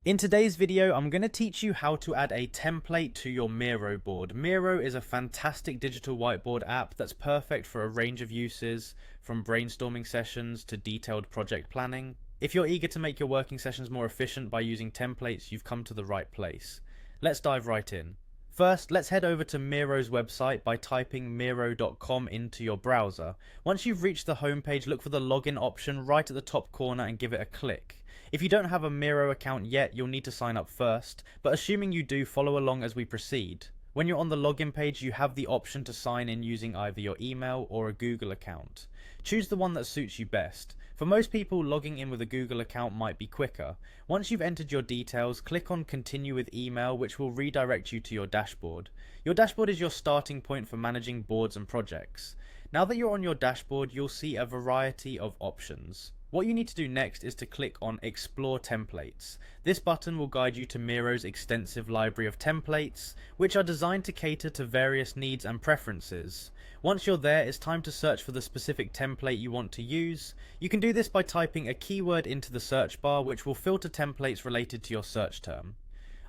In today's video, I'm going to teach you how to add a template to your Miro board. Miro is a fantastic digital whiteboard app that's perfect for a range of uses, from brainstorming sessions to detailed project planning. If you're eager to make your working sessions more efficient by using templates, you've come to the right place. Let's dive right in. First, let's head over to Miro's website by typing miro.com into your browser. Once you've reached the homepage, look for the login option right at the top corner and give it a click. If you don't have a Miro account yet, you'll need to sign up first, but assuming you do, follow along as we proceed. When you're on the login page, you have the option to sign in using either your email or a Google account. Choose the one that suits you best. For most people, logging in with a Google account might be quicker. Once you've entered your details, click on Continue with Email, which will redirect you to your dashboard. Your dashboard is your starting point for managing boards and projects. Now that you're on your dashboard, you'll see a variety of options. What you need to do next is to click on Explore Templates. This button will guide you to Miro's extensive library of templates, which are designed to cater to various needs and preferences. Once you're there, it's time to search for the specific template you want to use. You can do this by typing a keyword into the search bar, which will filter templates related to your search term.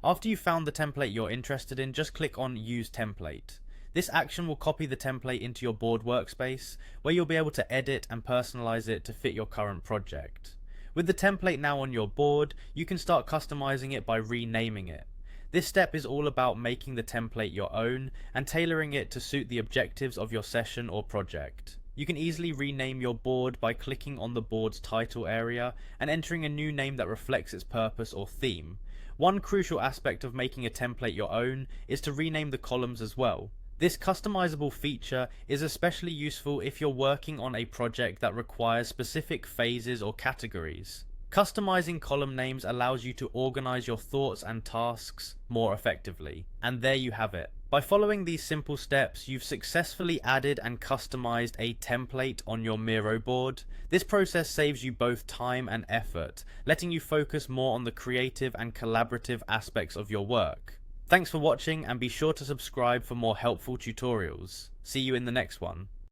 After you've found the template you're interested in, just click on Use Template. This action will copy the template into your board workspace, where you'll be able to edit and personalize it to fit your current project. With the template now on your board, you can start customizing it by renaming it. This step is all about making the template your own and tailoring it to suit the objectives of your session or project. You can easily rename your board by clicking on the board's title area and entering a new name that reflects its purpose or theme. One crucial aspect of making a template your own is to rename the columns as well. This customizable feature is especially useful if you're working on a project that requires specific phases or categories. Customizing column names allows you to organize your thoughts and tasks more effectively. And there you have it. By following these simple steps, you've successfully added and customized a template on your Miro board. This process saves you both time and effort, letting you focus more on the creative and collaborative aspects of your work. Thanks for watching, and be sure to subscribe for more helpful tutorials. See you in the next one.